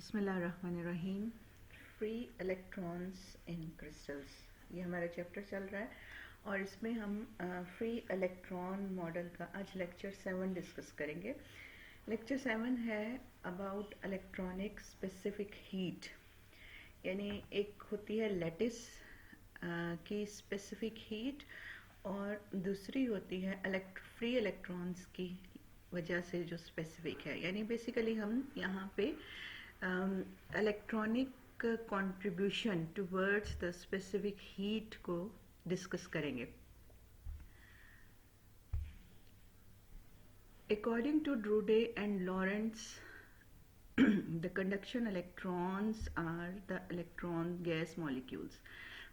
बिस्मिल्लाहिर्रहमानिर्रहीम। Free electrons in crystals, ये हमारा चैप्टर चल रहा है और इसमें हम फ्री इलेक्ट्रॉन मॉडल का आज लेक्चर 7 डिस्कस करेंगे। लेक्चर 7 है अबाउट इलेक्ट्रॉनिक स्पेसिफिक हीट, यानी एक होती है लैटिस की स्पेसिफिक हीट और दूसरी होती है फ्री इलेक्ट्रॉन्स की वजह से जो स्पेसिफिक है। यानी बेसिकली हम यहाँ पे electronic contribution towards the specific heat को डिस्कस करेंगे। According to Drude and Lorentz, the conduction electrons are the electron gas molecules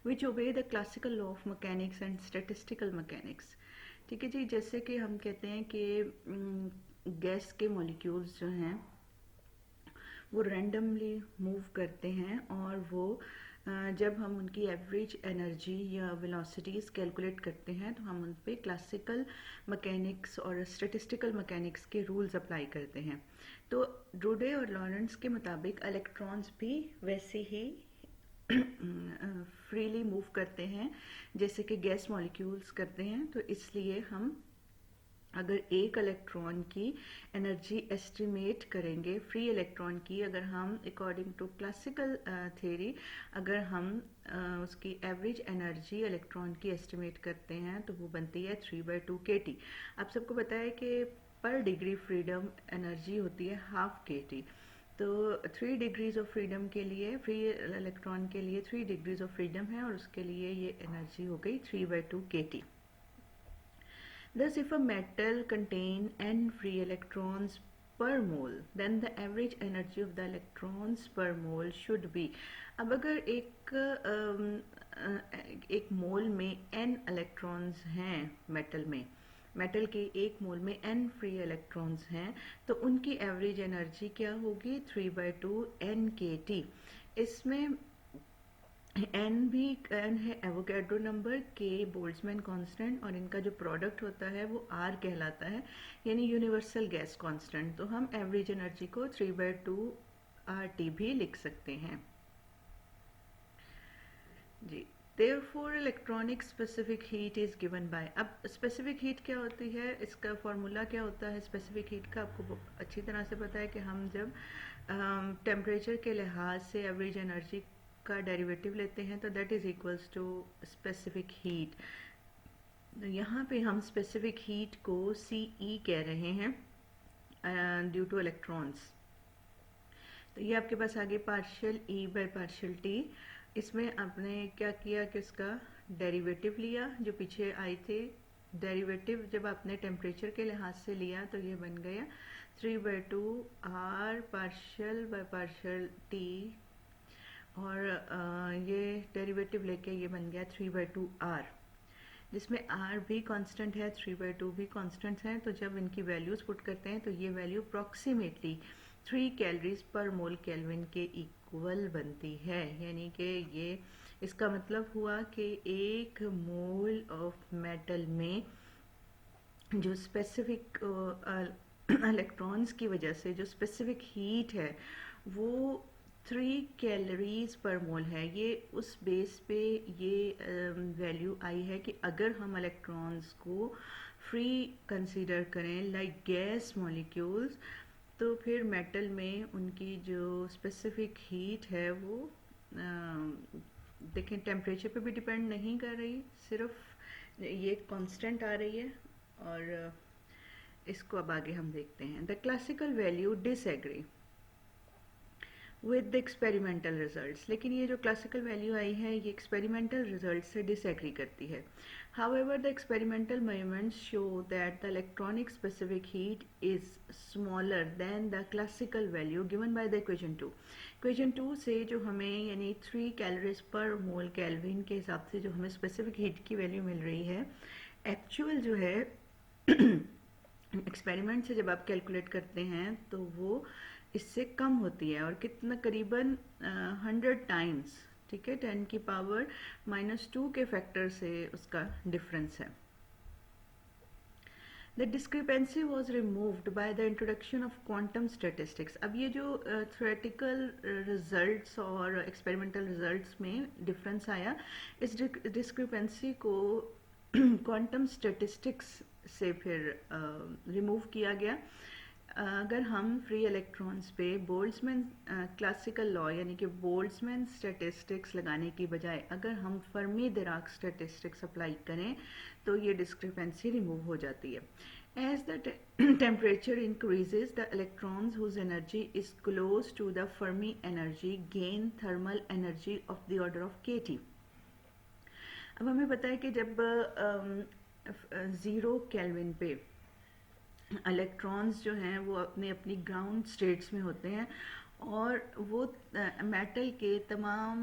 which obey the classical law of mechanics and statistical mechanics। ठीक है जी, जैसे कि हम कहते हैं कि गैस के मॉलिक्यूल्स जो हैं वो रैंडमली मूव करते हैं और वो जब हम उनकी एवरेज एनर्जी या वेलोसिटीज़ कैलकुलेट करते हैं तो हम उन पे क्लासिकल मैकेनिक्स और स्टैटिस्टिकल मैकेनिक्स के रूल्स अप्लाई करते हैं। तो ड्रूडे और लॉरेंट्स के मुताबिक इलेक्ट्रॉन्स भी वैसे ही फ्रीली मूव करते हैं जैसे कि गैस मॉलिक्यूल्स करते हैं। तो इसलिए हम अगर एक इलेक्ट्रॉन की एनर्जी एस्टिमेट करेंगे, फ्री इलेक्ट्रॉन की, अगर हम अकॉर्डिंग टू क्लासिकल थ्योरी अगर हम उसकी एवरेज एनर्जी इलेक्ट्रॉन की एस्टिमेट करते हैं तो वो बनती है 3/2 kT। आप सबको पता है कि पर डिग्री फ्रीडम एनर्जी होती है ½ kT। तो 3 डिग्रीज ऑफ फ्रीडम के लिए, फ्री इलेक्ट्रॉन के लिए 3 डिग्रीज ऑफ फ्रीडम है और उसके लिए ये एनर्जी हो गई 3/2 kT। Thus, if a metal contain n free electrons per mole, then the average energy of the electrons per mole should be। अब अगर एक मोल में n इलेक्ट्रॉन्स हैं मेटल के एक मोल में n फ्री इलेक्ट्रॉन्स हैं तो उनकी एवरेज एनर्जी क्या होगी 3/2 kT। इसमें n भी n है Avogadro number, k Boltzmann constant और इनका जो प्रोडक्ट होता है वो r कहलाता है, यानी यूनिवर्सल गैस कांस्टेंट। तो हम एवरेज एनर्जी को 3/2 RT भी लिख सकते हैं जी। Therefore electronic specific heat is given by. अब स्पेसिफिक हीट क्या होती है, इसका फॉर्मूला क्या होता है स्पेसिफिक हीट का, आपको अच्छी तरह से पता है कि हम जब टेम्परेचर के लिहाज से एवरेज एनर्जी का डेरिवेटिव लेते हैं तो that is equals to specific heat. यहाँ पे हम स्पेसिफिक हीट को CE कह रहे हैं ड्यू टू इलेक्ट्रॉन्स। तो ये आपके पास आगे partial E by partial T। इसमें आपने क्या किया कि इसका डेरिवेटिव लिया जो पीछे आए थे। डेरिवेटिव जब आपने टेम्परेचर के लिहाज से लिया तो ये बन गया 3/2 R partial by partial T और ये डेरिवेटिव लेके ये बन गया 3/2 R, जिसमें R भी कांस्टेंट है, 3/2 भी कांस्टेंट है। तो जब इनकी वैल्यूज पुट करते हैं तो ये वैल्यू अप्रॉक्सीमेटली 3 कैलोरीज पर मोल केल्विन के इक्वल बनती है। यानी कि ये इसका मतलब हुआ कि एक मोल ऑफ मेटल में जो स्पेसिफिक इलेक्ट्रॉन्स की वजह से जो स्पेसिफिक हीट है वो 3 कैलोरीज पर मोल है। ये उस बेस पे ये वैल्यू आई है कि अगर हम इलेक्ट्रॉन्स को फ्री कंसीडर करें लाइक गैस मॉलिक्यूल्स तो फिर मेटल में उनकी जो स्पेसिफिक हीट है वो देखें टेम्परेचर पे भी डिपेंड नहीं कर रही, सिर्फ ये कांस्टेंट आ रही है। और इसको अब आगे हम देखते हैं। The classical value disagree with the experimental results. लेकिन ये जो क्लासिकल वैल्यू आई है ये एक्सपेरिमेंटल रिजल्ट से डिसएग्री करती है। However, the experimental measurements show that the electronic specific heat is smaller than the classical value given by the equation 2। equation 2 से जो हमें यानी 3 कैलोरीज पर मोल केल्विन के हिसाब से जो हमें स्पेसिफिक हीट की वैल्यू मिल रही है, एक्चुअल जो है एक्सपेरिमेंट से जब आप कैलकुलेट करते हैं तो वो इससे कम होती है और कितना करीबन 100 टाइम्स, ठीक है, 10 की पावर -2 के फैक्टर से उसका डिफरेंस है। The discrepancy was removed by the introduction of quantum statistics. अब ये जो थ्योरेटिकल रिजल्ट्स और एक्सपेरिमेंटल रिजल्ट्स में डिफरेंस आया, इस डिस्क्रिपेंसी को क्वांटम स्टेटिस्टिक्स से फिर रिमूव किया गया। अगर हम फ्री इलेक्ट्रॉन्स पे बोल्ट्जमैन क्लासिकल लॉ यानी कि बोल्ट्जमैन स्टैटिस्टिक्स लगाने की बजाय अगर हम फर्मी डिराक स्टैटिस्टिक्स अप्लाई करें तो ये डिस्क्रिपेंसी रिमूव हो जाती है। As the temperature increases, the electrons whose energy is close to the Fermi energy gain thermal energy of the order of kT। अब हमें पता है कि जब 0 केल्विन पे इलेक्ट्रॉन्स जो हैं वो अपने अपनी ग्राउंड स्टेट्स में होते हैं और वो मेटल के तमाम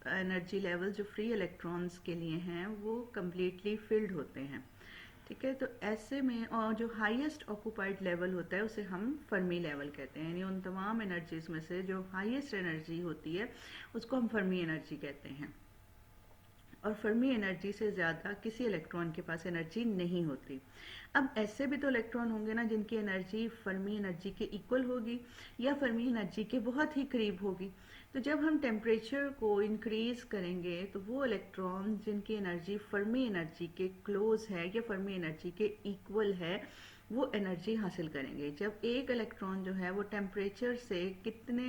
एनर्जी लेवल जो फ्री इलेक्ट्रॉन्स के लिए हैं वो कम्प्लीटली फिल्ड होते हैं, ठीक है। तो ऐसे में और जो हाईएस्ट ऑक्यूपाइड लेवल होता है उसे हम फर्मी लेवल कहते हैं, यानी उन तमाम एनर्जीज में से जो हाईएस्ट एनर्जी होती है उसको हम फर्मी एनर्जी कहते हैं। और फर्मी एनर्जी से ज़्यादा किसी इलेक्ट्रॉन के पास एनर्जी नहीं होती। अब ऐसे भी तो इलेक्ट्रॉन होंगे ना जिनकी एनर्जी फर्मी एनर्जी के इक्वल होगी या फर्मी एनर्जी के बहुत ही करीब होगी। तो जब हम टेम्परेचर को इंक्रीज करेंगे तो वो इलेक्ट्रॉन जिनकी एनर्जी फर्मी एनर्जी के क्लोज है या फर्मी एनर्जी के इक्वल है वो एनर्जी हासिल करेंगे। जब एक इलेक्ट्रॉन जो है वो टेम्परेचर से कितने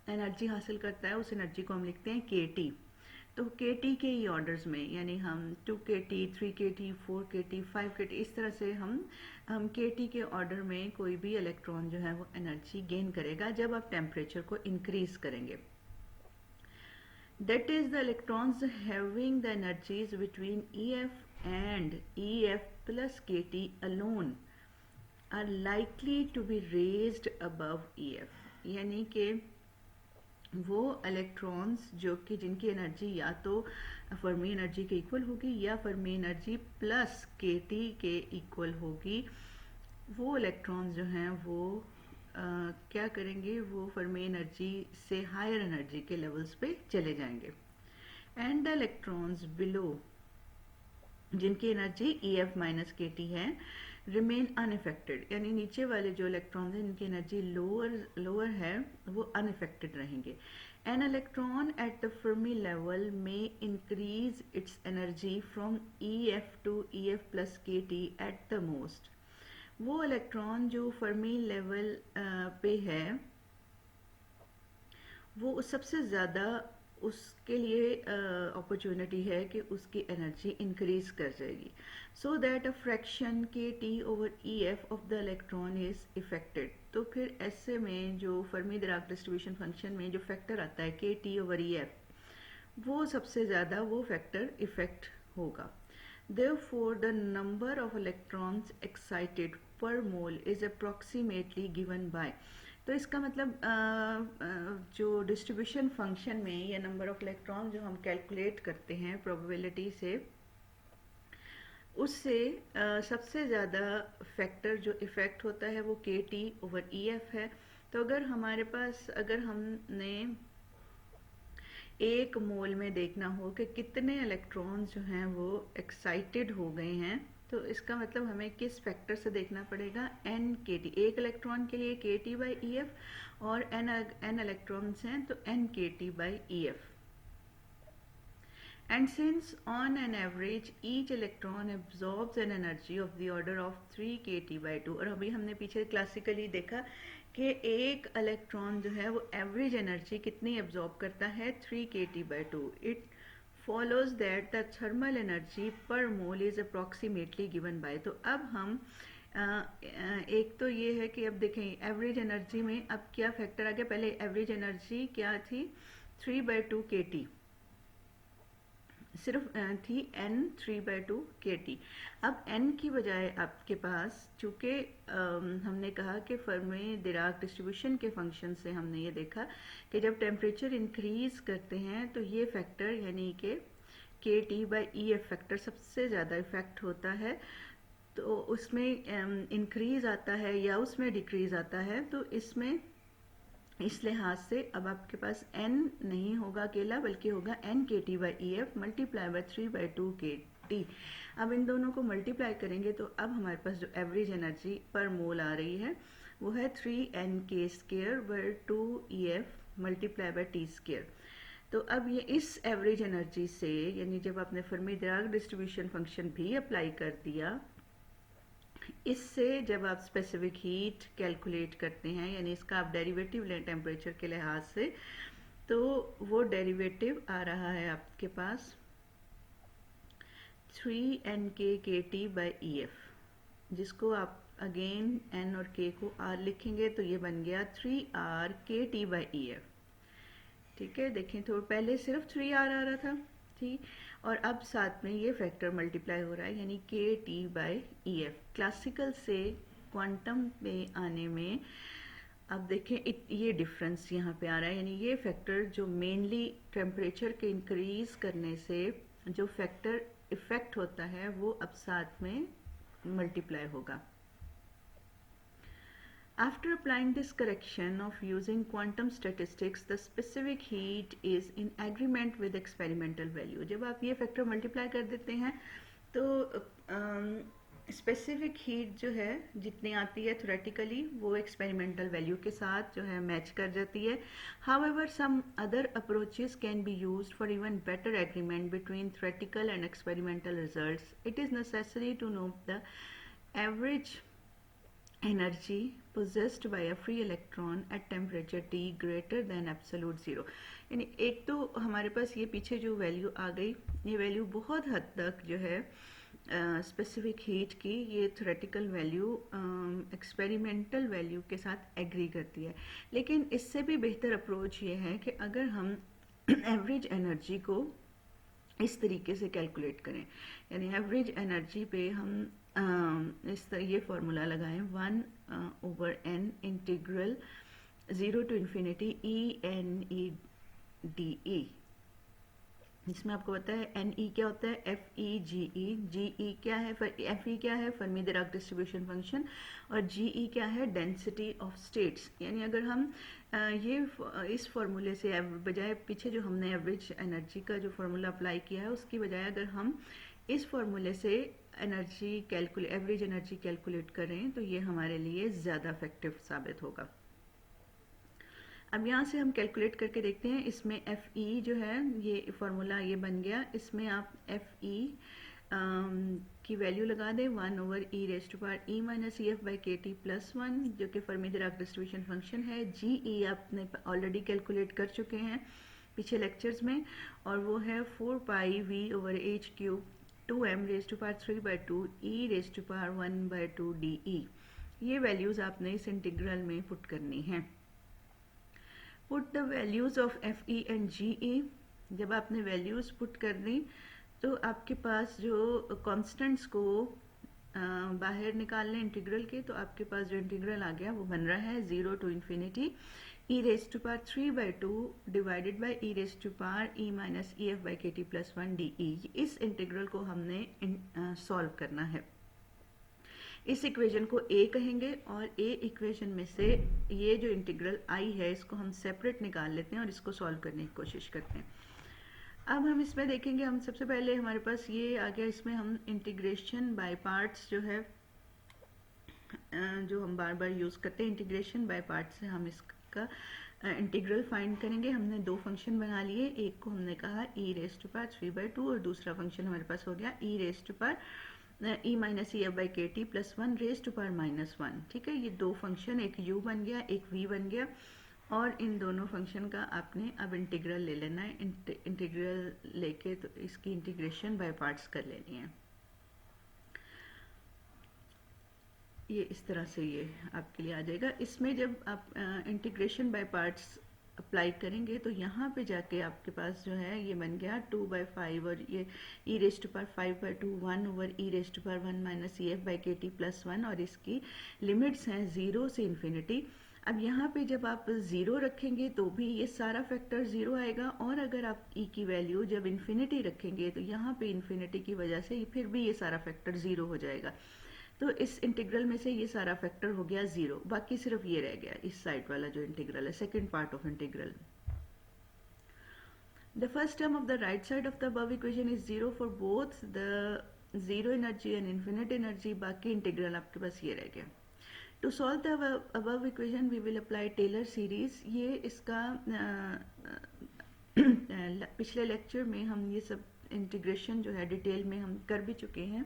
एनर्जी हासिल करता है उस एनर्जी को हम लिखते हैं kT। तो kT के ही ऑर्डर्स में, यानी हम 2kT, 3kT, 4kT, 5kT इस तरह से हम kT के ऑर्डर में कोई भी इलेक्ट्रॉन जो है वो एनर्जी गेन करेगा जब आप टेम्परेचर को इंक्रीज करेंगे। That is, the electrons having the energies between EF and EF plus kT alone are likely to be raised above EF। यानी कि वो इलेक्ट्रॉन्स जो कि जिनकी एनर्जी या तो फर्मी एनर्जी के इक्वल होगी या फर्मी एनर्जी प्लस kT के इक्वल होगी, वो इलेक्ट्रॉन्स जो हैं वो क्या करेंगे, वो फर्मी एनर्जी से हायर एनर्जी के लेवल्स पे चले जाएंगे। एंड द इलेक्ट्रॉन्स बिलो जिनकी एनर्जी EF माइनस kT है रिमेन अनइफेक्टेड, यानी नीचे वाले जो इलेक्ट्रॉन्स हैं जिनकी एनर्जी लोअर है वो अनइफेक्टेड रहेंगे। An electron at the Fermi level में increase its energy from EF to EF plus kT at the most. वो इलेक्ट्रॉन जो फर्मी लेवल पे है वो सबसे ज़्यादा उसके लिए अपॉर्चुनिटी है कि उसकी एनर्जी इंक्रीज कर जाएगी, so that a fraction kT over EF of the electron is affected. तो फिर ऐसे में जो फर्मी डिराक डिस्ट्रीब्यूशन फंक्शन में जो फैक्टर आता है kT ओवर EF वो सबसे ज़्यादा वो फैक्टर इफेक्ट होगा। Therefore, the number of electrons excited per mole is approximately given by। तो इसका मतलब जो डिस्ट्रीब्यूशन फंक्शन में या नंबर ऑफ इलेक्ट्रॉन जो हम कैलकुलेट करते हैं प्रोबेबिलिटी से, उससे सबसे ज़्यादा फैक्टर जो इफ़ेक्ट होता है वो kT ओवर EF है। तो अगर हमारे पास अगर हमने एक मोल में देखना हो कि कितने इलेक्ट्रॉन्स जो हैं वो एक्साइटेड हो गए हैं, तो इसका मतलब हमें किस फैक्टर से देखना पड़ेगा, NkT। एक इलेक्ट्रॉन के लिए kT बाई EF और n इलेक्ट्रॉन्स हैं तो nkT by EF। And since on an average each electron absorbs an energy of the order of 3 kT by 2, और अभी हमने पीछे क्लासिकली देखा कि एक इलेक्ट्रॉन जो है वो एवरेज एनर्जी कितनी एब्जॉर्ब करता है 3 kT by 2। It follows that the thermal energy per mole is approximately given by। तो अब हम एक तो ये है कि अब देखें एवरेज एनर्जी में अब क्या फैक्टर आ गया। पहले एवरेज एनर्जी क्या थी 3/2 kT, सिर्फ थी n 3/2 kT। अब n की बजाय आपके पास चूँकि हमने कहा कि फर्मी डिराक डिस्ट्रीब्यूशन के फंक्शन से हमने ये देखा कि जब टेम्परेचर इंक्रीज करते हैं तो ये फैक्टर यानी कि kT बाई EF फैक्टर सबसे ज़्यादा इफेक्ट होता है। तो उसमें इंक्रीज आता है या उसमें डिक्रीज आता है, तो इसमें इस लिहाज से अब आपके पास n नहीं होगा अकेला बल्कि होगा nkT by EF multiply by 3/2 T. अब इन दोनों को मल्टीप्लाई करेंगे तो अब हमारे पास जो एवरेज एनर्जी पर मोल आ रही है वो है 3 NK² by 2 EF multiply by T square. तो अब ये इस एवरेज एनर्जी से, यानी जब आपने फर्मी डिराक डिस्ट्रीब्यूशन फंक्शन भी अप्लाई कर दिया, इससे जब आप स्पेसिफिक हीट कैलकुलेट करते हैं, यानी इसका आप डेरिवेटिव लें टेम्परेचर के लिहाज से, तो वो डेरिवेटिव आ रहा है आपके पास 3NkKT/EF, जिसको आप अगेन n और k को r लिखेंगे तो ये बन गया 3RKT/EF। ठीक है, देखें तो पहले सिर्फ 3R आ रहा था, ठीक, और अब साथ में ये फैक्टर मल्टीप्लाई हो रहा है, यानी KT/EF। क्लासिकल से क्वांटम में आने में अब देखें ये डिफरेंस यहाँ पे आ रहा है, यानी ये फैक्टर जो मेनली टेम्परेचर के इंक्रीज करने से जो फैक्टर इफेक्ट होता है वो अब साथ में मल्टीप्लाई होगा। After applying this correction of using quantum statistics, the specific heat is in agreement with experimental value. जब आप ये फैक्टर मल्टीप्लाई कर देते हैं तो स्पेसिफिक हीट जो है जितनी आती है थ्योरेटिकली वो एक्सपेरिमेंटल वैल्यू के साथ जो है मैच कर जाती है। However, some other approaches can be used for even better agreement between theoretical and experimental results. It is necessary to know the average energy possessed by a free electron at temperature T greater than absolute zero। यानी एक तो हमारे पास ये पीछे जो value आ गई, ये वैल्यू बहुत हद तक जो है स्पेसिफिक हीट की ये थ्योरेटिकल वैल्यू एक्सपेरिमेंटल वैल्यू के साथ एग्री करती है। लेकिन इससे भी बेहतर अप्रोच ये है कि अगर हम एवरेज एनर्जी को इस तरीके से कैलकुलेट करें, यानी एवरेज एनर्जी पे हम इस तरह ये फॉर्मूला लगाएं 1/n integral 0 to infinity ENEDE। इसमें आपको पता है NE क्या होता है, FEGE, GE क्या है, FE क्या है, फर्मी डिराक डिस्ट्रीब्यूशन फंक्शन, और GE क्या है, डेंसिटी ऑफ स्टेट्स। यानी अगर हम ये इस फॉर्मूले से बजाय पीछे जो हमने एवरेज एनर्जी का जो फॉर्मूला अप्लाई किया है उसकी बजाय अगर हम इस फॉर्मूले से एवरेज एनर्जी कैलकुलेट करें तो ये हमारे लिए ज़्यादा इफेक्टिव साबित होगा। अब यहाँ से हम कैलकुलेट करके देखते हैं। इसमें FE जो है ये फॉर्मूला ये बन गया, इसमें आप FE की वैल्यू लगा दें 1/e⁻EF/kT+1 जो कि फर्मी डिराक डिस्ट्रीब्यूशन फंक्शन है। GE आपने ऑलरेडी कैलकुलेट कर चुके हैं पीछे लेक्चर्स में, और वो है 4πV/h³ 2m⁻³ e⁻1/2dE। ये वैल्यूज़ आपने इस इंटीग्रल में पुट करनी है। Put the values of FE and GE। जब आपने वैल्यूज़ पुट कर दी तो आपके पास जो कॉन्स्टेंट्स को बाहर निकाल लें इंटीग्रल के, तो आपके पास जो इंटीग्रल आ गया वो बन रहा है 0 to infinity e⁻³ divided by e⁻EF/kT+1dE। इस इंटीग्रल को हमने सॉल्व करना है। इस इक्वेशन को A कहेंगे, और A इक्वेशन में से ये जो इंटीग्रल I है इसको हम सेपरेट निकाल लेते हैं और इसको सॉल्व करने की कोशिश करते हैं। अब हम इसमें देखेंगे, हम सबसे पहले हमारे पास ये आ गया, इसमें हम इंटीग्रेशन बाय पार्ट्स जो है जो हम बार बार यूज़ करते हैं, इंटीग्रेशन बाय पार्ट्स से हम इसका इंटीग्रल फाइंड करेंगे। हमने दो फंक्शन बना लिए, एक को हमने कहा e⁻³ और दूसरा फंक्शन हमारे पास हो गया e⁻EF/kT+1 ठीक है, ये दो फंक्शन, एक u बन गया एक v बन गया, और इन दोनों फंक्शन का आपने अब इंटीग्रल ले लेना है। इंटीग्रल लेके तो इसकी इंटीग्रेशन बाय पार्ट्स कर लेनी है। ये इस तरह से ये आपके लिए आ जाएगा। इसमें जब आप इंटीग्रेशन बाय पार्ट्स अप्लाई करेंगे तो यहाँ पे जाके आपके पास जो है ये बन गया 2/5, और ये e⁻5/2 1/e⁻1 - EF/kT+1, और इसकी लिमिट्स हैं 0 से इन्फिनिटी। अब यहाँ पे जब आप 0 रखेंगे तो भी ये सारा फैक्टर 0 आएगा, और अगर आप e की वैल्यू जब इन्फिनिटी रखेंगे तो यहाँ पे इन्फिनिटी की वजह से फिर भी ये सारा फैक्टर 0 हो जाएगा। तो इस इंटीग्रल में से ये सारा फैक्टर हो गया 0, बाकी सिर्फ ये रह गया इस साइड वाला जो इंटीग्रल है, second part of integral. The first term of the right side of the above equation is 0 for both the zero energy and infinite energy. बाकी इंटीग्रल आपके पास ये रह गया. To solve the above equation we will apply Taylor series. ये इसका पिछले lecture में हम ये सब इंटीग्रेशन जो है डिटेल में हम कर भी चुके हैं.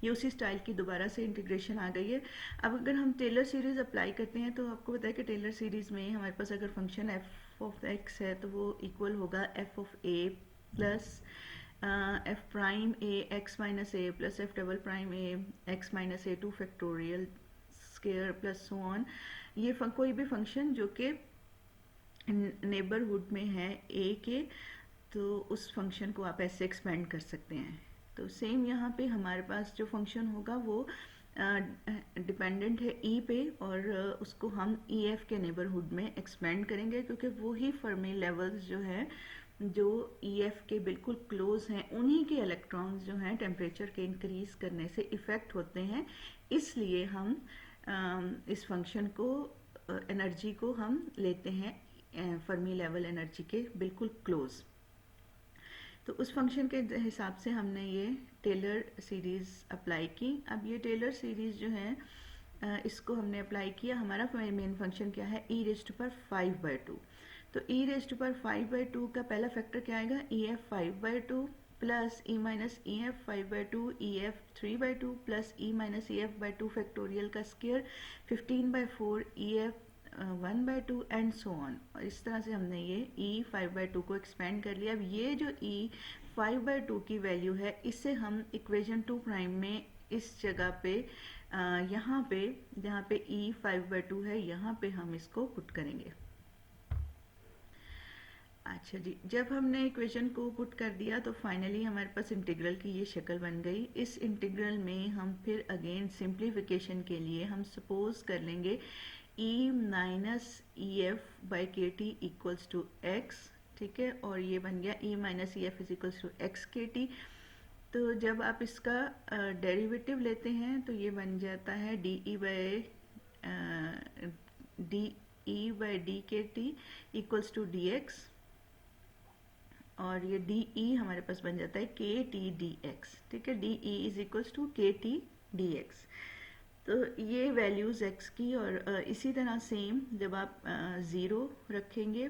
ये उसी स्टाइल की दोबारा से इंटीग्रेशन आ गई है. अब अगर हम टेलर सीरीज़ अप्लाई करते हैं तो आपको पता है कि टेलर सीरीज़ में हमारे पास अगर फंक्शन एफ ऑफ एक्स है तो वो इक्वल होगा F of A plus F prime A x minus A plus F double prime A x minus A two factorial square plus so on. ये कोई भी फंक्शन जो कि नेबरहुड में है ए के, तो उस फंक्शन को आप ऐसे एक्सपेंड कर सकते हैं. तो सेम यहाँ पे हमारे पास जो फंक्शन होगा वो डिपेंडेंट है ई पे, और उसको हम ई एफ के नेबरहुड में एक्सपेंड करेंगे, क्योंकि वो ही फर्मी लेवल्स जो है जो ई एफ के बिल्कुल क्लोज हैं, उन्हीं के इलेक्ट्रॉन्स जो हैं टेम्परेचर के इंक्रीज करने से इफ़ेक्ट होते हैं. इसलिए हम इस फंक्शन को एनर्जी को हम लेते हैं फर्मी लेवल एनर्जी के बिल्कुल क्लोज. तो उस फंक्शन के हिसाब से हमने ये टेलर सीरीज़ अप्लाई की. अब ये टेलर सीरीज़ जो है इसको हमने अप्लाई किया. हमारा मेन फंक्शन क्या है, ई रेज़ टू पावर 5/2. तो ई रेज़ टू पावर 5/2 का पहला फैक्टर क्या आएगा, E F 5/2 plus E minus E F 5/2 E F 3/2 plus E minus E F by 2 factorial का square 15/4 E F 1/2 and so on. और इस तरह से हमने ये e 5/2 को एक्सपेंड कर लिया. अब ये जो e 5/2 की वैल्यू है इसे हम इक्वेशन 2 प्राइम में इस जगह पे यहाँ पे जहाँ पे e 5/2 है यहाँ पे हम इसको पुट करेंगे. अच्छा जी, जब हमने इक्वेशन को पुट कर दिया तो फाइनली हमारे पास इंटीग्रल की ये शक्ल बन गई. इस इंटीग्रल में हम फिर अगेन सिंप्लीफिकेशन के लिए हम सपोज कर लेंगे E minus E F by K T equals to X. ठीक है, और ये बन गया E minus E F is equals to X K T. तो जब आप इसका डेरिवेटिव लेते हैं तो ये बन जाता है D E by D K T equals to D X, और ये डी ई हमारे पास बन जाता है के टी डी एक्स. ठीक है, D E is equals to K T D X. तो ये वैल्यूज़ x की, और इसी तरह सेम जब आप 0 रखेंगे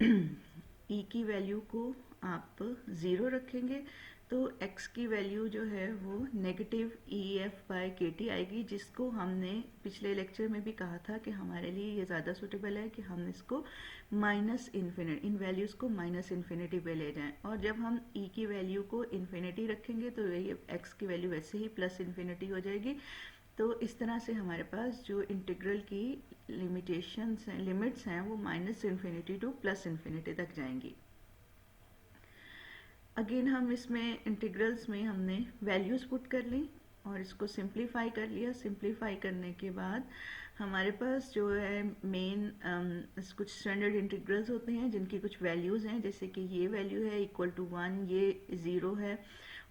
e की वैल्यू को आप 0 रखेंगे तो x की वैल्यू जो है वो negative E F by K T आएगी, जिसको हमने पिछले लेक्चर में भी कहा था कि हमारे लिए ये ज़्यादा सूटेबल है कि हम इसको माइनस इन्फिनिटी, इन वैल्यूज़ को माइनस इन्फिनिटी पे ले जाएं. और जब हम e की वैल्यू को इन्फिनिटी रखेंगे तो ये x की वैल्यू वैसे ही प्लस इन्फिनिटी हो जाएगी. तो इस तरह से हमारे पास जो इंटीग्रल की लिमिटेशंस हैं, लिमिट्स हैं, वो minus infinity two plus infinity तक जाएंगी. अगेन हम इसमें इंटीग्रल्स में हमने वैल्यूज़ पुट कर ली और इसको सिंप्लीफाई कर लिया. सिंप्लीफाई करने के बाद हमारे पास जो है मेन कुछ स्टैंडर्ड इंटीग्रल्स होते हैं जिनकी कुछ वैल्यूज़ हैं, जैसे कि ये वैल्यू है इक्वल टू 1, ये 0 है,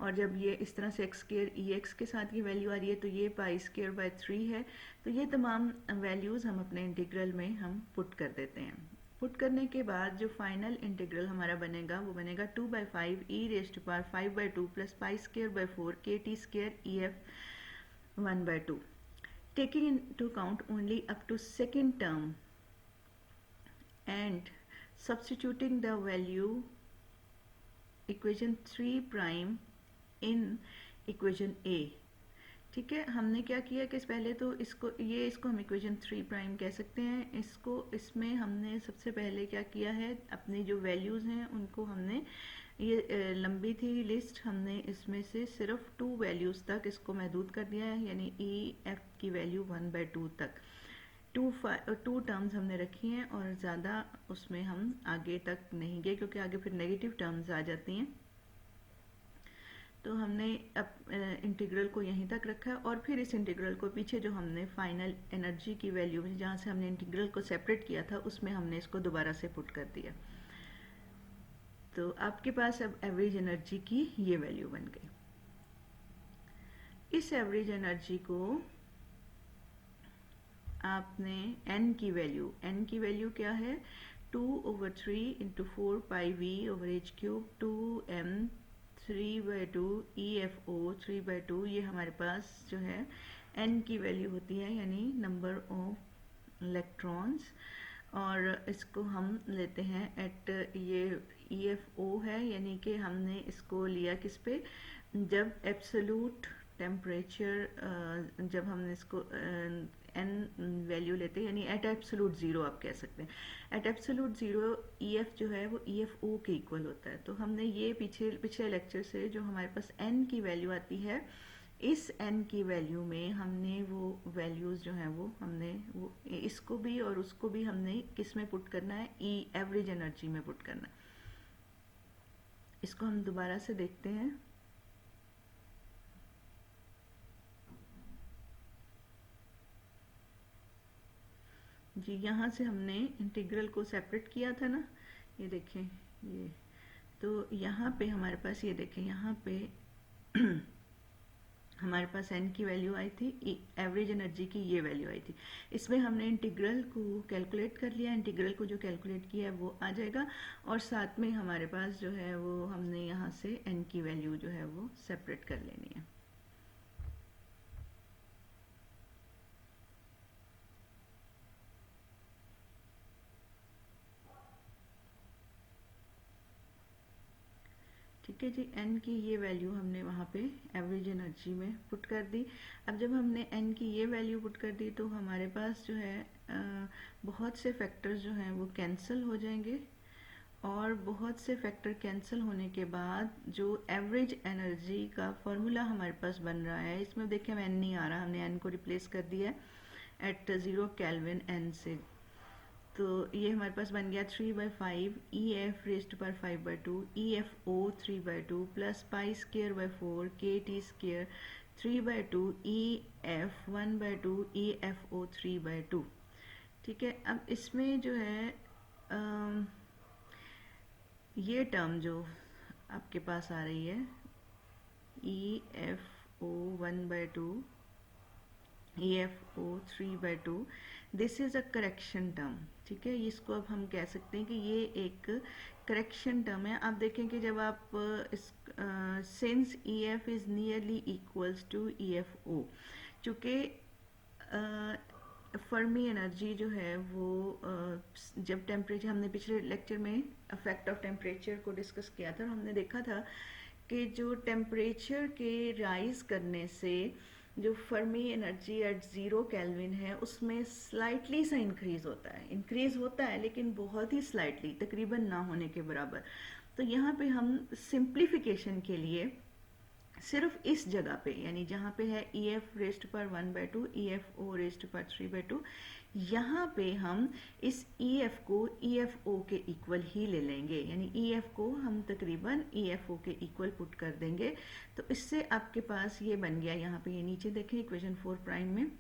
और जब ये इस तरह से एक्स स्क्वायर ई एक्स के साथ ये वैल्यू आ रही है तो ये पाई स्क्वायर बाई 3 है. तो ये तमाम वैल्यूज़ हम अपने इंटीग्रल में हम पुट कर देते हैं. पुट करने के बाद जो फाइनल इंटीग्रल हमारा बनेगा वो बनेगा 2/5 E raise to power 5/2 plus pi square by 4 K T square E F 1/2. Taking into account only up to second term and substituting the value equation 3 prime in equation A. ठीक है, हमने क्या किया कि पहले तो इसको हम इक्वेशन 3 प्राइम कह सकते हैं. इसमें हमने सबसे पहले क्या किया है, अपनी जो वैल्यूज़ हैं उनको हमने, ये लंबी थी लिस्ट, हमने इसमें से सिर्फ 2 वैल्यूज़ तक इसको महदूद कर दिया है, यानी ई एफ की वैल्यू 1/2 तक 2 टर्म्स हमने रखी हैं, और ज़्यादा उसमें हम आगे तक नहीं गए क्योंकि आगे फिर नेगेटिव टर्म्स आ जाती हैं. तो हमने अब इंटीग्रल को यहीं तक रखा, और फिर इस इंटीग्रल को पीछे जो हमने फाइनल एनर्जी की वैल्यू में जहाँ से हमने इंटीग्रल को सेपरेट किया था उसमें हमने इसको दोबारा से पुट कर दिया. तो आपके पास अब एवरेज एनर्जी की ये वैल्यू बन गई. इस एवरेज एनर्जी को आपने n की वैल्यू क्या है, 2/3 इंटू 4πv/h³, 2m 3/2 EFO 3/2, ये हमारे पास जो है n की वैल्यू होती है, यानी नंबर ऑफ इलेक्ट्रॉन्स। और इसको हम लेते हैं एट, ये EFO है, यानी कि हमने इसको लिया किस पे, जब एब्सोलूट टेम्परेचर, जब हमने इसको n वैल्यू लेते हैं, यानी एट एब्सोलूट ज़ीरो आप कह सकते हैं। एट एब्सोलूट ज़ीरो EF जो है वो EFO के इक्वल होता है। तो हमने ये पिछले लेक्चर से जो हमारे पास n की वैल्यू आती है, इस n की वैल्यू में हमने वो वैल्यूज़ जो हैं वो हमने वो इसको भी और उसको भी हमने किस में पुट करना है, एवरेज एनर्जी में पुट करना है। इसको हम दोबारा से देखते हैं। जी, यहाँ से हमने इंटीग्रल को सेपरेट किया था ना, ये देखें, ये तो यहाँ पे हमारे पास, ये देखें यहाँ पे हमारे पास n की वैल्यू आई थी, एवरेज एनर्जी की ये वैल्यू आई थी। इसमें हमने इंटीग्रल को कैलकुलेट कर लिया, इंटीग्रल को जो कैलकुलेट किया है वो आ जाएगा, और साथ में हमारे पास जो है वो हमने यहाँ से n की वैल्यू जो है वो सेपरेट कर लेनी है। ठीक है जी, n की ये वैल्यू हमने वहाँ पे एवरेज एनर्जी में पुट कर दी। अब जब हमने n की ये वैल्यू पुट कर दी तो हमारे पास जो है बहुत से फैक्टर्स जो हैं वो कैंसिल हो जाएंगे, और बहुत से फैक्टर कैंसिल होने के बाद जो एवरेज एनर्जी का फॉर्मूला हमारे पास बन रहा है, इसमें देखिए n नहीं आ रहा, हमने n को रिप्लेस कर दिया है एट 0 केल्विन n से। तो ये हमारे पास बन गया 3/5 EF raised to power 5/2 EFO 3/2 plus pi square by 4 KT स्क्वायर 3/2 EF 1/2 EFO 3/2। ठीक है, अब इसमें जो है ये टर्म जो आपके पास आ रही है EFO 1/2 EFO 3/2, this is a correction term. ठीक है, इसको अब हम कह सकते हैं कि ये एक करेक्शन टर्म है। आप देखें कि जब आप इस since EF is nearly equals to EFO, चूँकि फर्मी एनर्जी जो है वो जब टेम्परेचर, हमने पिछले लेक्चर में इफेक्ट ऑफ टेम्परेचर को डिस्कस किया था, हमने देखा था कि जो टेम्परेचर के राइज करने से जो फर्मी एनर्जी एट 0 केल्विन है उसमें स्लाइटली सा इंक्रीज होता है लेकिन बहुत ही स्लाइटली, तकरीबन ना होने के बराबर। तो यहाँ पे हम सिंप्लीफिकेशन के लिए सिर्फ इस जगह पे, यानी जहाँ पे है EF raised to power 1/2 EFO raised to power 3/2, यहाँ पे हम इस EF को EFO के इक्वल ही ले लेंगे, यानी EF को हम तकरीबन EFO के इक्वल पुट कर देंगे। तो इससे आपके पास ये बन गया, यहाँ पे ये नीचे देखें इक्वेशन 4 प्राइम में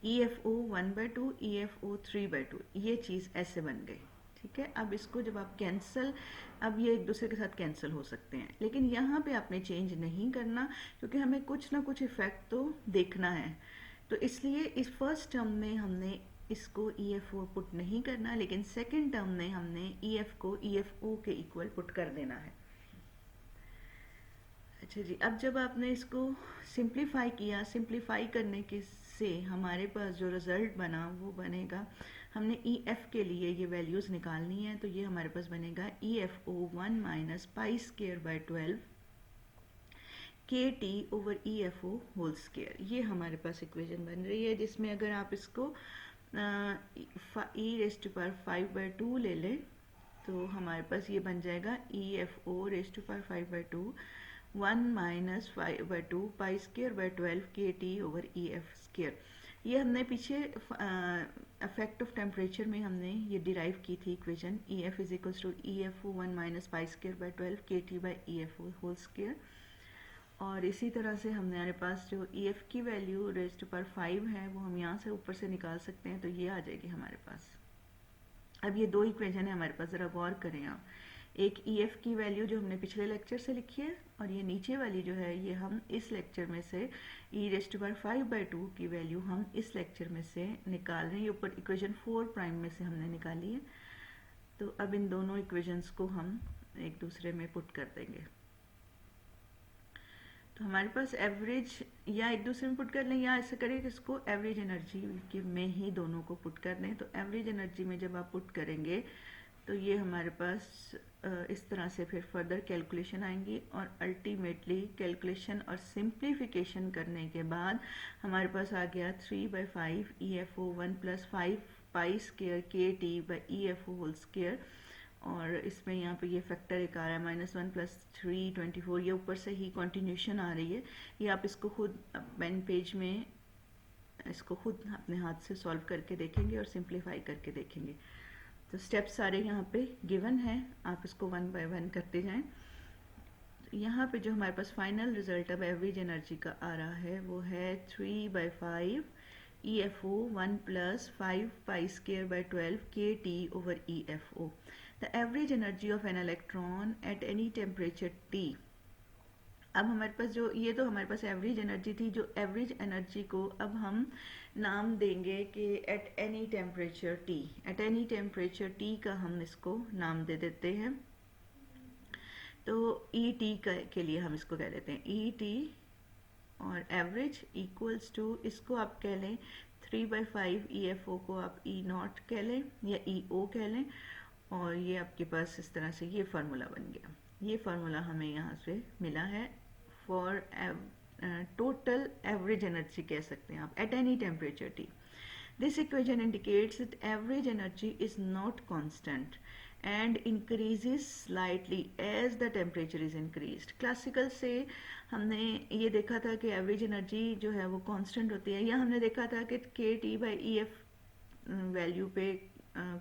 EFO 1/2 EFO 3/2, ये चीज़ ऐसे बन गई। ठीक है, अब इसको जब आप कैंसिल, अब ये एक दूसरे के साथ कैंसिल हो सकते हैं, लेकिन यहाँ पे आपने चेंज नहीं करना क्योंकि हमें कुछ ना कुछ इफेक्ट तो देखना है। तो इसलिए इस फर्स्ट टर्म में हमने इसको EFO पुट नहीं करना, लेकिन सेकंड टर्म में हमने EF को EFO के इक्वल पुट कर देना है। अच्छा जी, अब जब आपने इसको सिंप्लीफाई किया, सिंप्लीफाई करने के से हमारे पास जो रिज़ल्ट बना वो बनेगा, हमने EF के लिए ये वैल्यूज़ निकालनी है, तो ये हमारे पास बनेगा EFO 1 minus pi square by 12 KT over EFO whole square. ये हमारे पास इक्वेशन बन रही है, जिसमें अगर आप इसको E रेज़्ड टू पावर 5/2 ले लें तो हमारे पास ये बन जाएगा EFO raised to power 5/2 1 minus 5/2 pi square by 12 KT over EF square. ये हमने पीछे इफेक्ट ऑफ टेम्परेचर में हमने ये डिराइव की थी equation, EF is equals to EFO 1 minus pi square by 12 KT by EFO whole square. और इसी तरह से हमारे पास जो EF की वैल्यू रेज़्ड टू पावर 5 है वो हम यहाँ से ऊपर से निकाल सकते हैं, तो ये आ जाएगी हमारे पास। अब ये दो इक्वेशन है हमारे पास, ज़रा गौर करें आप, एक EF की वैल्यू जो हमने पिछले लेक्चर से लिखी है, और ये नीचे वाली जो है ये हम इस लेक्चर में से e⁵ की वैल्यू हम इस लेक्चर में से निकाल रहे हैं। ये ऊपर इक्वेशन 4 प्राइम में से हमने निकाली है। तो अब इन दोनों इक्वेशंस को हम एक दूसरे में पुट कर देंगे। तो हमारे पास एवरेज, या एक दूसरे में पुट कर लें या ऐसे करें कि इसको एवरेज एनर्जी के में ही दोनों को पुट कर दें। तो एवरेज एनर्जी में जब आप पुट करेंगे तो ये हमारे पास इस तरह से फिर फर्दर कैलकुलेशन आएंगी, और अल्टीमेटली कैलकुलेशन और सिंप्लीफिकेशन करने के बाद हमारे पास आ गया 3/5 EFO1 + 5 π² KT/EFO²। और इसमें यहाँ पे ये फैक्टर एक आ रहा है -1 + 3 24, ये ऊपर से ही कंटिन्यूशन आ रही है। ये आप इसको खुद पेन पेज में इसको खुद अपने हाथ से सॉल्व करके देखेंगे और सिंप्लीफाई करके देखेंगे। तो स्टेप्स सारे यहाँ पे गिवन हैं, आप इसको 1 बाय 1 करते जाएं। तो यहाँ पे जो हमारे पास फाइनल रिजल्ट अब एवरेज एनर्जी का आ रहा है वो है 3/5 EFO1 + 5 π² KT/EFO। The average energy of an electron at any temperature T। अब हमारे पास जो ये तो हमारे पास एवरेज एनर्जी थी, जो एवरेज एनर्जी को अब हम नाम देंगे कि at any temperature T. At any temperature T का हम इसको नाम दे देते हैं। तो ई टी के लिए हम इसको कह देते हैं ई टी, और एवरेज इक्वल्स टू, इसको आप कह लें 3/5 EFO को आप E0 कह लें या EO कह लें, और ये आपके पास इस तरह से ये फार्मूला बन गया। ये फार्मूला हमें यहाँ से मिला है फॉर टोटल एवरेज एनर्जी कह सकते हैं आप at any temperature T. This equation indicates that average energy is not constant and increases slightly as the temperature is increased। Classical से हमने ये देखा था कि एवरेज एनर्जी जो है वो कांस्टेंट होती है, या हमने देखा था कि KT/EF वैल्यू पे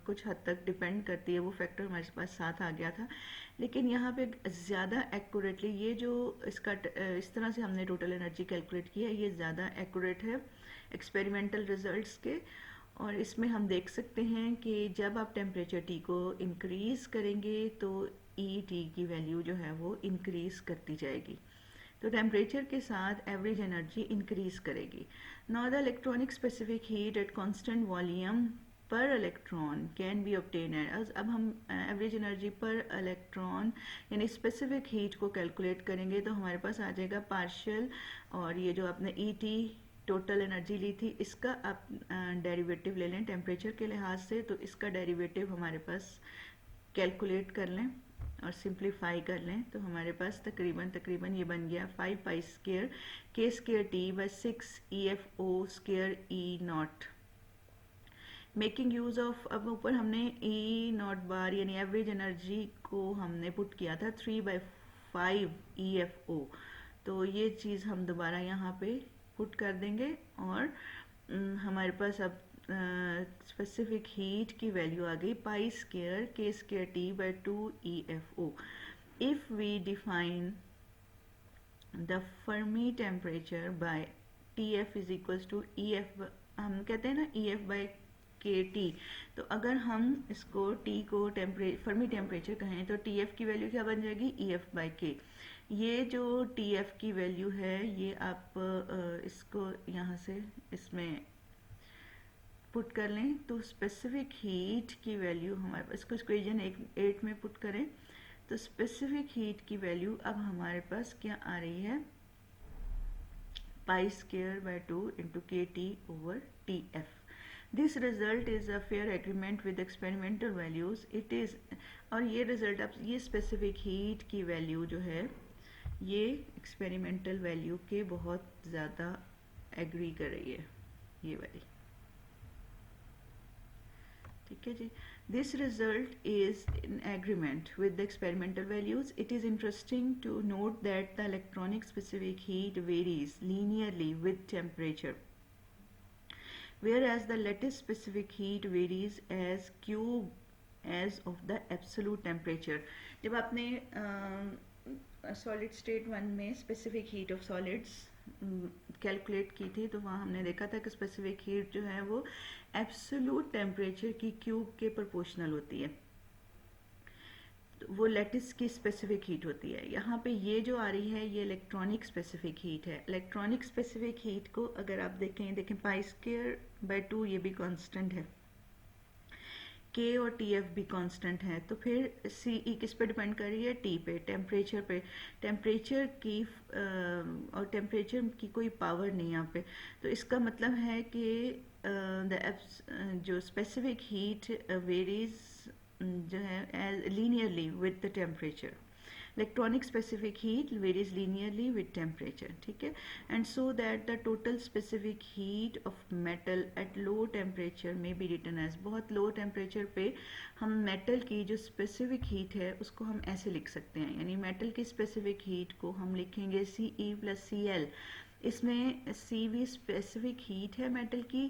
कुछ हद तक डिपेंड करती है, वो फैक्टर हमारे पास साथ आ गया था। लेकिन यहाँ पे ज़्यादा एक्यूरेटली ये जो इसका इस तरह से हमने टोटल एनर्जी कैलकुलेट की है, ये ज़्यादा एक्यूरेट है एक्सपेरिमेंटल रिजल्ट्स के। और इसमें हम देख सकते हैं कि जब आप टेम्परेचर टी को इंक्रीज़ करेंगे तो ई टी की वैल्यू जो है वो इंक्रीज़ करती जाएगी। तो टेम्परेचर के साथ एवरेज एनर्जी इंक्रीज़ करेगी। Now the electronic specific heat at constant volume per electron can be obtain as. अब हम एवरेज एनर्जी पर इलेक्ट्रॉन यानी स्पेसिफिक हीट को कैलकुलेट करेंगे तो हमारे पास आ जाएगा पार्शियल, और ये जो आपने ई टी टोटल एनर्जी ली थी इसका आप डेरिवेटिव ले लें टेम्परेचर के लिहाज से। तो इसका डेरिवेटिव हमारे पास कैलकुलेट कर लें और सिंप्लीफाई कर लें, तो हमारे पास तकरीबन ये बन गया 5 π² K² T/6 EFO² E0। Making use of, अब ऊपर हमने E0 बार यानी एवरेज एनर्जी को हमने पुट किया था 3/5 EFO। तो ये चीज़ हम दोबारा यहाँ पे पुट कर देंगे, और हमारे पास अब स्पेसिफिक हीट की वैल्यू आ गई π² K² T/2 EFO। If we define the Fermi temperature by TF is equals to EF, हम कहते हैं ना EF/KT। तो अगर हम इसको T को फर्मी टेम्परेचर कहें तो TF की वैल्यू क्या बन जाएगी EF/K। ये जो TF की वैल्यू है ये आप इसको यहाँ से इसमें पुट कर लें, तो स्पेसिफिक हीट की वैल्यू हमारे पास, इसको इक्वेशन 8 में पुट करें तो स्पेसिफिक हीट की वैल्यू अब हमारे पास क्या आ रही है π²/2 × KT/TF। This result is a fair agreement with experimental values. It is, और ये रिजल्ट अब ये स्पेसिफिक हीट की वैल्यू जो है ये एक्सपेरिमेंटल वैल्यू के बहुत ज़्यादा एग्री कर रही है, ये वाली, ठीक है जी। This result is in agreement with the experimental values. It is interesting to note that the electronic specific heat varies linearly with temperature, whereas the lattice specific heat varies as cube as of the absolute temperature। जब आपने solid state 1 में specific heat of solids calculate की थी तो वहाँ हमने देखा था कि स्पेसिफिक हीट जो है वो एब्सोल्यूट टेम्परेचर की क्यूब के प्रोपोर्शनल होती है। तो वो लैटिस की स्पेसिफिक हीट होती है। यहाँ पे ये जो आ रही है ये इलेक्ट्रॉनिक स्पेसिफिक हीट है। इलेक्ट्रॉनिक स्पेसिफिक हीट को अगर आप देखें पाई स्क्वायर बाय 2 ये भी कांस्टेंट है, के और टी एफ भी कांस्टेंट है, तो फिर सी ई किस पे डिपेंड कर रही है? टी पे, टेम्परेचर पे। टेम्परेचर की और टेम्परेचर की कोई पावर नहीं यहाँ पे। तो इसका मतलब है कि जो स्पेसिफिक हीट वेरीज जो है linearly with the temperature. Electronic specific heat varies linearly with temperature, ठीक है, and so that the total specific heat of metal at low temperature may be written as, बहुत low temperature पे हम metal की जो specific heat है उसको हम ऐसे लिख सकते हैं, यानी metal की specific heat को हम लिखेंगे Ce plus Cl। इसमें Cv स्पेसिफिक हीट है मेटल की,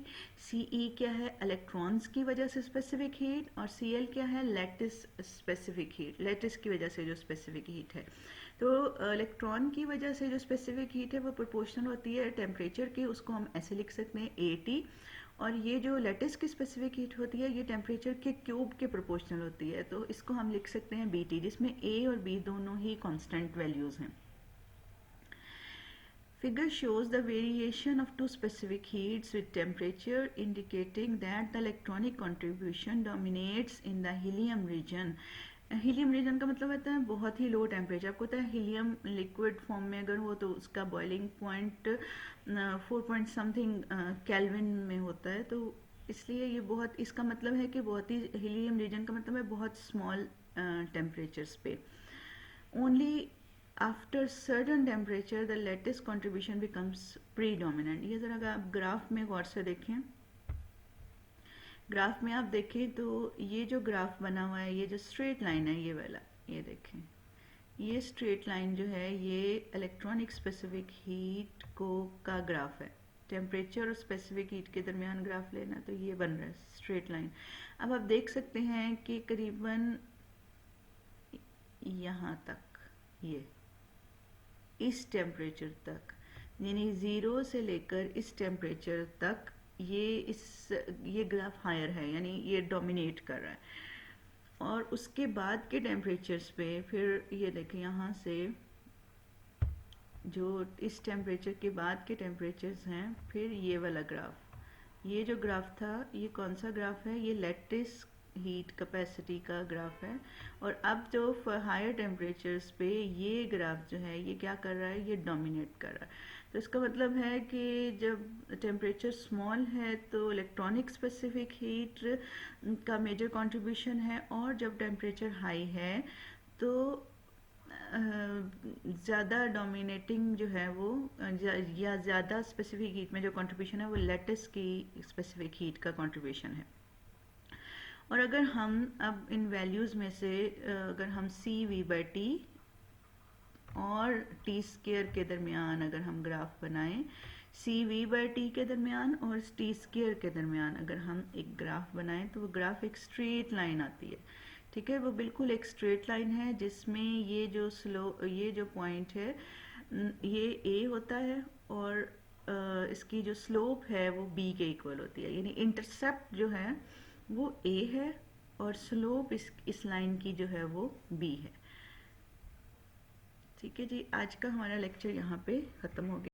Ce क्या है? इलेक्ट्रॉन्स की वजह से स्पेसिफिक हीट, और Cl क्या है? लैटिस स्पेसिफिक हीट, लैटिस की वजह से जो स्पेसिफिक हीट है। तो इलेक्ट्रॉन की वजह से जो स्पेसिफिक हीट है वो प्रोपोर्शनल होती है टेम्परेचर की, उसको हम ऐसे लिख सकते हैं AT। और ये जो लैटिस की स्पेसिफिक हीट होती है ये टेम्परेचर के क्यूब के प्रोपोर्शनल होती है, तो इसको हम लिख सकते हैं BT, जिसमें A और B दोनों ही कांस्टेंट वैल्यूज हैं। Figure shows the variation of two specific heats with temperature, indicating that the electronic contribution dominates in the helium region. Helium region का मतलब होता है बहुत ही लो टेम्परेचर। आपको पता है हीलियम लिक्विड फॉर्म में अगर हो तो उसका boiling point 4 point something kelvin में होता है, तो इसलिए ये बहुत, इसका मतलब है कि बहुत ही, हीलियम रीजन का मतलब है बहुत स्मॉल टेम्परेचर्स पे। Only after certain temperature the lattice contribution becomes predominant। ये ज़रा आप ग्राफ में गौर से देखें, ग्राफ में आप देखें तो ये जो ग्राफ बना हुआ है, ये जो स्ट्रेट लाइन है ये वाला, ये देखें, ये स्ट्रेट लाइन जो है ये इलेक्ट्रॉनिक स्पेसिफिक हीट को का ग्राफ है। टेम्परेचर और स्पेसिफिक हीट के दरमियान ग्राफ लेना तो ये बन रहा है स्ट्रेट लाइन। अब आप देख सकते हैं कि करीबन यहाँ तक, ये इस टेम्परेचर तक, यानी 0 से लेकर इस टेम्परेचर तक ये ग्राफ हायर है, यानी ये डोमिनेट कर रहा है। और उसके बाद के टेम्परेचर्स पे फिर ये देखें, यहाँ से जो इस टेम्परेचर के बाद के टेम्परेचर्स हैं, फिर ये वाला ग्राफ, ये जो ग्राफ था ये कौन सा ग्राफ है? ये लैटिस हीट कैपेसिटी का ग्राफ है। और अब जो हायर टेम्परेचर्स पे ये ग्राफ जो है ये क्या कर रहा है? ये डोमिनेट कर रहा है। तो इसका मतलब है कि जब टेम्परेचर स्मॉल है तो इलेक्ट्रॉनिक स्पेसिफिक हीट का मेजर कंट्रीब्यूशन है, और जब टेम्परेचर हाई है तो ज़्यादा डोमिनेटिंग जो है वो या ज़्यादा स्पेसिफिक हीट में जो कंट्रीब्यूशन है वो लैटिस की स्पेसिफिक हीट का कंट्रीब्यूशन है। और अगर हम अब इन वैल्यूज़ में से अगर हम CV/T और T स्क्वायर के दरमियान अगर हम ग्राफ बनाएं, CV/T के दरमियान और T स्क्वायर के दरमियान अगर हम एक ग्राफ बनाएं तो वो ग्राफ एक स्ट्रेट लाइन आती है, ठीक है, वो बिल्कुल एक स्ट्रेट लाइन है जिसमें ये जो पॉइंट है ये A होता है, और इसकी जो स्लोप है वो B के इक्वल होती है, यानी इंटरसेप्ट जो है वो A है और स्लोप इस लाइन की जो है वो B है। ठीक है जी, आज का हमारा लेक्चर यहाँ पे ख़त्म हो गया।